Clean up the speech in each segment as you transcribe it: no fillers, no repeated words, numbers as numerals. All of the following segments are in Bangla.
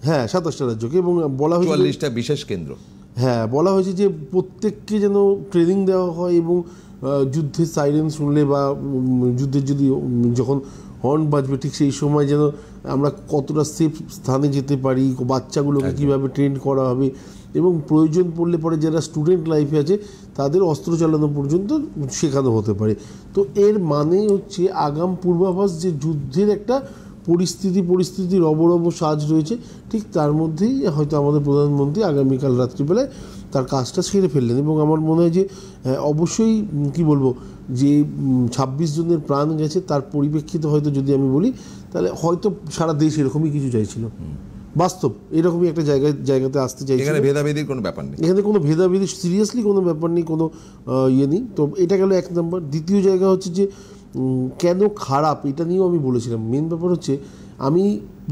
হ্যাঁ 27টা রাজ্যকে, এবং বলা হয়েছে 44টা বিশেষ কেন্দ্র। হ্যাঁ, বলা হয়েছে যে প্রত্যেককে যেন ট্রেনিং দেওয়া হয়, এবং যুদ্ধের সাইরেন শুনলে বা যুদ্ধের যদি যখন হর্ন বাজবে ঠিক সেই সময় যেন আমরা কতটা সেফ স্থানে যেতে পারি, বাচ্চাগুলোকে কীভাবে ট্রেন করা হবে, এবং প্রয়োজন পড়লে পরে যারা স্টুডেন্ট লাইফে আছে তাদের অস্ত্র চালানো পর্যন্ত শেখানো হতে পারে। তো এর মানে হচ্ছে আগাম পূর্বাভাস যে যুদ্ধের একটা পরিস্থিতির অবরব সাজ রয়েছে, ঠিক তার মধ্যেই হয়তো আমাদের প্রধানমন্ত্রী আগামীকাল রাত্রিবেলায় তার কাজটা সেরে ফেললেন। এবং আমার মনে হয় যে অবশ্যই কি বলবো, যে 26 জনের প্রাণ গেছে তার পরিপ্রেক্ষিতে হয়তো যদি আমি বলি, তাহলে হয়তো সারা দেশ এরকমই কিছু চাইছিল, বাস্তব এরকমই একটা জায়গাতে আসতে চাইছে। এখানে ভেদাভেদির কোনো ব্যাপার নেই, এখানে কোনো ভেদাভেদি সিরিয়াসলি কোনো ব্যাপার নেই, কোনো ইয়ে নেই। তো এটা গেল এক নম্বর। দ্বিতীয় জায়গা হচ্ছে যে কেন খারাপ, এটা নিয়েও আমি বলেছিলাম। মেন ব্যাপার হচ্ছে আমি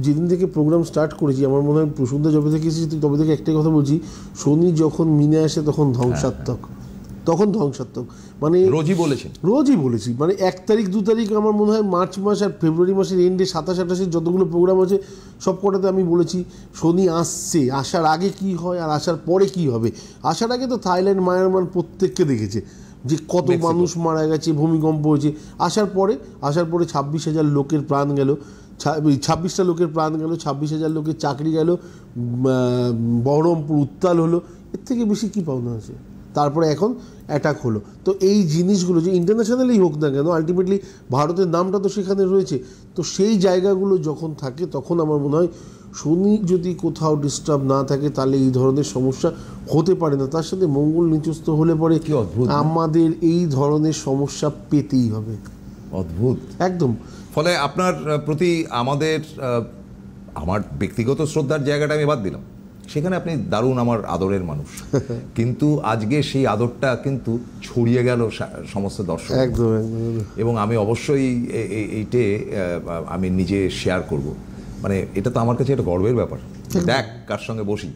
যেদিন থেকে প্রোগ্রাম স্টার্ট করেছি, আমার মনে হয় প্রসূনদা যবে থেকে এসেছি তবে থেকে একটাই কথা বলছি, শনি যখন মিনে আসে তখন ধ্বংসাত্মক, মানে রোজই বলেছি। মানে 1 তারিখ 2 তারিখ আমার মনে হয় মার্চ মাস আর ফেব্রুয়ারি মাসের এন্ডে 27 28 যতগুলো প্রোগ্রাম আছে সব কটাতে আমি বলেছি শনি আসছে, আসার আগে কি হয় আর আসার পরে কি হবে। আসার আগে তো থাইল্যান্ড মায়ানমার প্রত্যেককে দেখেছে যে কত মানুষ মারা গেছে, ভূমিকম্প হয়েছে। আসার পরে 26,000 লোকের প্রাণ গেল, 26টা লোকের প্রাণ গেল, 26,000 লোকের চাকরি গেল, বহরমপুর উত্তাল হলো, এর থেকে বেশি কী পাওনা আছে। তারপরে এখন অ্যাটাক হলো। তো এই জিনিসগুলো যে ইন্টারন্যাশনালি হোক না কেন, আলটিমেটলি ভারতের নামটা তো সেখানে রয়েছে। তো সেই জায়গাগুলো যখন থাকে তখন আমার মনে হয় শনি যদি কোথাও ডিস্টার্ব না থাকে তাহলে এই ধরনের সমস্যা হতে পারে না। তার সাথে মঙ্গল নিচস্থ হলে পরে আমাদের এই ধরনের সমস্যা পেতেই হবে। অদ্ভুত একদম। ফলে আপনার প্রতি আমার ব্যক্তিগত শ্রদ্ধার জায়গাটা আমি বাদ দিলাম, সেখানে আপনি দারুণ আমার আদরের মানুষ, কিন্তু আজকে সেই আদরটা কিন্তু ছড়িয়ে গেল সমস্ত দর্শক, এবং আমি অবশ্যই এইটে আমি নিজে শেয়ার করব। মানে এটা তো আমার কাছে একটা গর্বের ব্যাপার। দেখ কার সঙ্গে বসি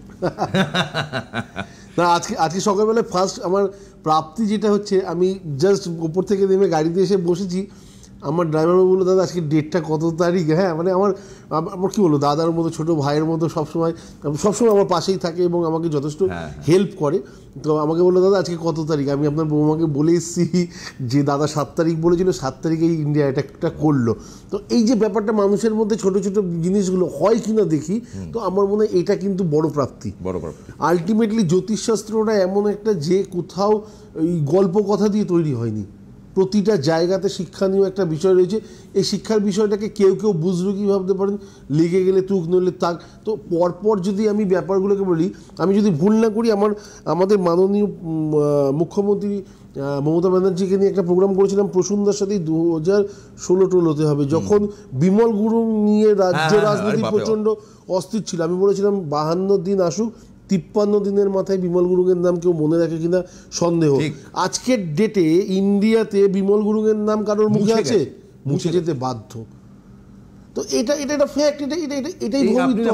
না। আজকে সকালবেলায় ফার্স্ট আমার প্রাপ্তি যেটা হচ্ছে, আমি জাস্ট উপর থেকে নেমে গাড়িতে এসে বসেছি, আমার ড্রাইভার বললো দাদা আজকে ডেটটা কত তারিখ। হ্যাঁ, মানে আমার কী বলবো, দাদার মতো ছোটো ভাইয়ের মতো সবসময় আমার পাশেই থাকে এবং আমাকে যথেষ্ট হেল্প করে। তো আমাকে বললো দাদা আজকে কত তারিখ। আমি আপনার বৌমাকে বলে এসেছি যে দাদা 7 তারিখ বলেছিল, 7 তারিখে ইন্ডিয়া অ্যাটাকটা করলো। তো এই যে ব্যাপারটা মানুষের মধ্যে ছোটো ছোটো জিনিসগুলো হয় কি না দেখি, তো আমার মনে হয় এটা কিন্তু বড় প্রাপ্তি। আলটিমেটলি জ্যোতিষশাস্ত্রটা এমন একটা যে কোথাও ওই গল্প কথা দিয়ে তৈরি হয়নি, প্রতিটা জায়গাতে শিক্ষণীয় একটা বিষয় রয়েছে। এই শিক্ষার বিষয়টাকে কেউ বুঝলো কি ভাবতে পারেন, লেগে গেলে তুক নইলে তাক। তো পরপর যদি আমি ব্যাপারগুলোকে বলি, আমি যদি ভুল না করি, আমাদের মাননীয় মুখ্যমন্ত্রী মমতা ব্যানার্জিকে নিয়ে একটা প্রোগ্রাম করেছিলাম প্রসূনদার সাথেই 2016-17 হবে, যখন বিমল গুরুং নিয়ে রাজ্য রাজনীতি প্রচণ্ড অস্থির ছিল। আমি বলেছিলাম 52 দিন আসুক, 53 দিনের মাথায় বিমল গুরুংয়ের নাম কেউ মনে রাখে কিনা সন্দেহ। আজকের ডেটে ইন্ডিয়াতে বিমল গুরুংয়ের নাম কারোর মুখে আছে? মুছে যেতে বাধ্য। তো এটা একটা ফ্যাক্ট, এটাই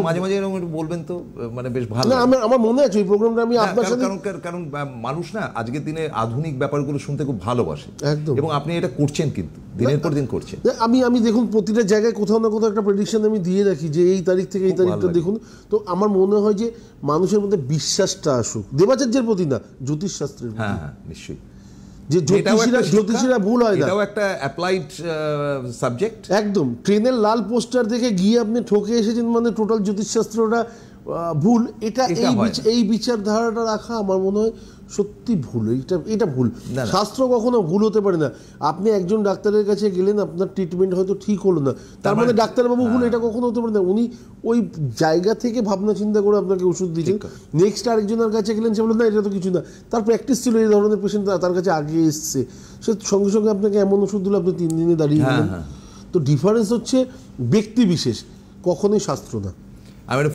মাঝে মাঝে এরকম একটু বলবেন তো, মানে বেশ ভালো। না, আমার মনে আছে ওই প্রোগ্রামটা আমি আপনার সাথে, কারণ মানুষ না আজকের দিনে আধুনিক ব্যাপারগুলো শুনতে খুব ভালোবাসে, একদম, এবং আপনি এটা করছেন, কিন্তু দিনের পর দিন করছেন। আমি দেখুন প্রতিটা জায়গায় কোথাও না কোথাও একটা প্রেডিকশন আমি দিয়ে রাখি যে এই তারিখ থেকে এই তারিখটা দেখুন। তো আমার মনে হয় যে মানুষের মধ্যে বিশ্বাসটা আসুক, দেবাচার্যের প্রতি না, জ্যোতিষশাস্ত্রের প্রতি। হ্যাঁ, নিশ্চয়ই। যে জ্যোতিষীরা ভুল হয় না, এটাও একটা অ্যাপ্লাইড সাবজেক্ট। একদম। ট্রেনের লাল পোস্টার দেখে গিয়ে আপনি ঠকে এসেছেন মানে টোটাল জ্যোতিষশাস্ত্রটা ভুল। এই বিচারধারাটা রাখা আমার মনে হয় সত্যি ভুল। এটা ভুল। শাস্ত্র কখনো ভুল হতে পারে না। আপনি একজন ডাক্তারের কাছে গেলেন, আপনার ট্রিটমেন্ট হয়তো ঠিক হলো না, তার মানে ডাক্তারবাবু ভুল, এটা কখনো হতে পারে না। উনি ওই জায়গা থেকে ভাবনা চিন্তা করে আপনাকে ওষুধ দিয়েছেন। নেক্সট আরেকজনের কাছে গেলেন, সে বললেন না এটা তো কিছু না, তার প্র্যাকটিস ছিল, এই ধরনের পেশেন্ট তার কাছে আগে এসছে, সে সঙ্গে সঙ্গে আপনাকে এমন ওষুধ দিল আপনি 3 দিনে দাঁড়িয়ে গেলেন। তো ডিফারেন্স হচ্ছে ব্যক্তি বিশেষ, কখনোই শাস্ত্র না।